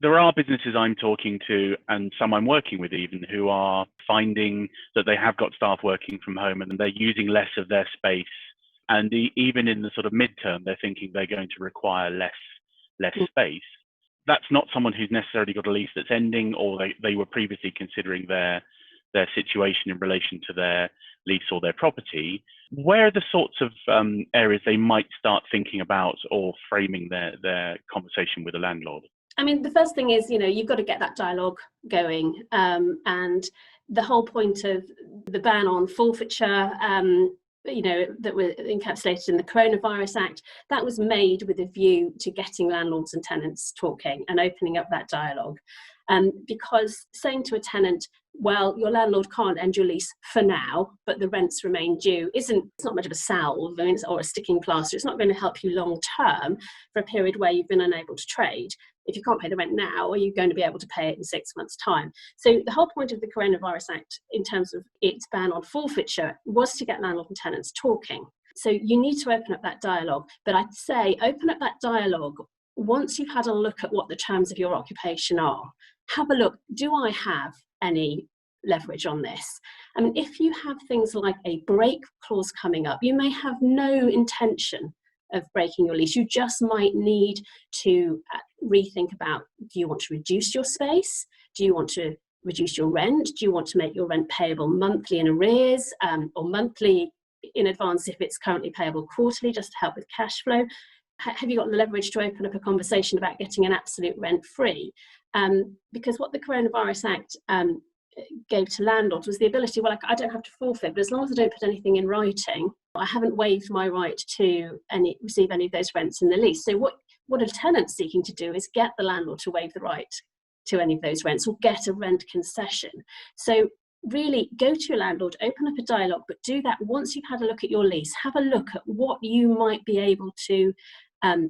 There are businesses I'm talking to and some I'm working with even who are finding that they have got staff working from home and they're using less of their space. And even in the sort of midterm, they're thinking they're going to require less space. That's not someone who's necessarily got a lease that's ending, or they were previously considering their situation in relation to their lease or their property. Where are the sorts of areas they might start thinking about or framing their conversation with a landlord? I mean, the first thing is, you've got to get that dialogue going. And the whole point of the ban on forfeiture, that were encapsulated in the Coronavirus Act, that was made with a view to getting landlords and tenants talking and opening up that dialogue. Because saying to a tenant, well, your landlord can't end your lease for now, but the rents remain due, it's not much of a salve, or a sticking plaster. It's not going to help you long term for a period where you've been unable to trade. If you can't pay the rent now, are you going to be able to pay it in 6 months' time? So the whole point of the Coronavirus Act, in terms of its ban on forfeiture, was to get landlord and tenants talking. So you need to open up that dialogue. But I'd say open up that dialogue once you've had a look at what the terms of your occupation are. Have a look, do I have any leverage on this? I mean, if you have things like a break clause coming up, you may have no intention of breaking your lease. You just might need to rethink about, do you want to reduce your space? Do you want to reduce your rent? Do you want to make your rent payable monthly in arrears, or monthly in advance if it's currently payable quarterly, just to help with cash flow? Have you got the leverage to open up a conversation about getting an absolute rent free? Because what the Coronavirus Act gave to landlords was the ability, well, I don't have to forfeit, but as long as I don't put anything in writing, I haven't waived my right to receive any of those rents in the lease. So what a tenant's seeking to do is get the landlord to waive the right to any of those rents or get a rent concession. So really go to your landlord, open up a dialogue, but do that once you've had a look at your lease. Have a look at what you might be able to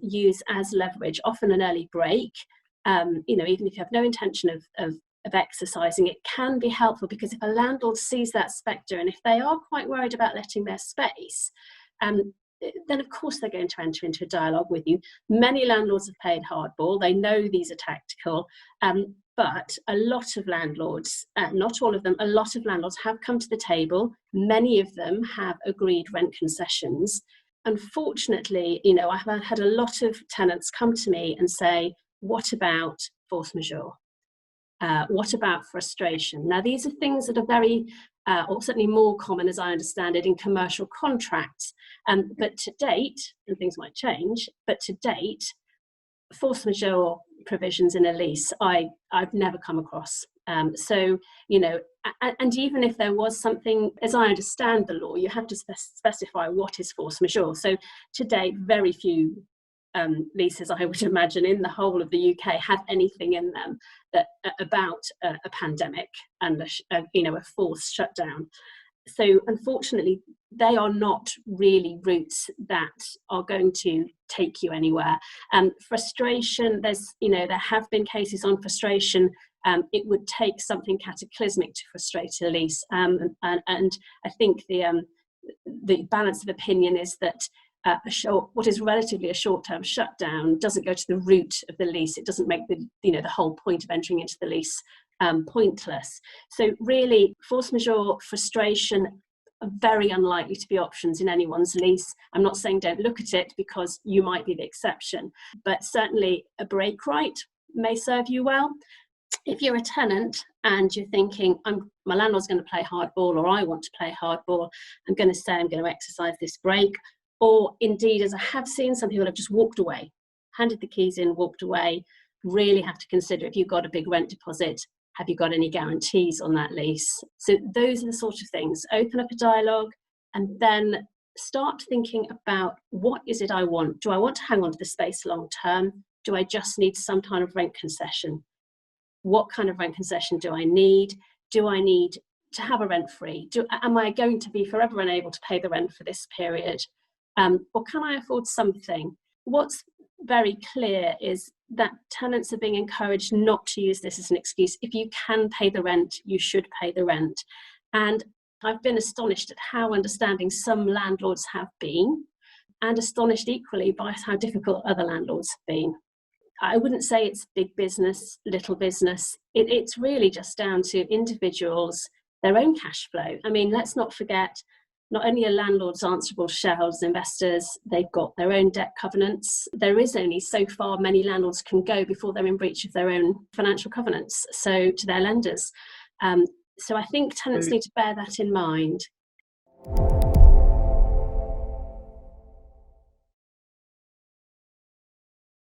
use as leverage, often an early break. Even if you have no intention of exercising, it can be helpful, because if a landlord sees that spectre and if they are quite worried about letting their space, then of course they're going to enter into a dialogue with you. Many landlords have paid hardball. They know these are tactical, but a lot of landlords, not all of them, a lot of landlords have come to the table. Many of them have agreed rent concessions. Unfortunately, I've had a lot of tenants come to me and say, what about force majeure? What about frustration? Now, these are things that are very, or certainly more common, as I understand it, in commercial contracts. But to date, and things might change, but to date, force majeure provisions in a lease, I've never come across. And even if there was something, as I understand the law, you have to specify what is force majeure. So to date, very few leases, I would imagine, in the whole of the UK have anything in them that about a pandemic and a forced shutdown. So unfortunately, they are not really routes that are going to take you anywhere. Frustration, there have been cases on frustration. It would take something cataclysmic to frustrate a lease, and I think the balance of opinion is that what is relatively a short-term shutdown doesn't go to the root of the lease. It doesn't make the whole point of entering into the lease pointless. So really, force majeure, frustration are very unlikely to be options in anyone's lease. I'm not saying don't look at it, because you might be the exception, but certainly a break right may serve you well. If you're a tenant and you're thinking, my landlord's going to play hardball, or I want to play hardball, I'm going to exercise this break. Or indeed, as I have seen, some people have just walked away, handed the keys in, walked away. Really have to consider, if you've got a big rent deposit, have you got any guarantees on that lease? So those are the sort of things. Open up a dialogue and then start thinking about, what is it I want? Do I want to hang on to the space long term? Do I just need some kind of rent concession? What kind of rent concession do I need? Do I need to have a rent free? Am I going to be forever unable to pay the rent for this period? Or can I afford something? What's very clear is that tenants are being encouraged not to use this as an excuse. If you can pay the rent, you should pay the rent. And I've been astonished at how understanding some landlords have been, and astonished equally by how difficult other landlords have been. I wouldn't say it's big business, little business. It's really just down to individuals, their own cash flow. I mean, let's not forget, not only are landlords answerable to shareholders and investors, they've got their own debt covenants. There is only so far many landlords can go before they're in breach of their own financial covenants, so to their lenders. So I think tenants need to bear that in mind.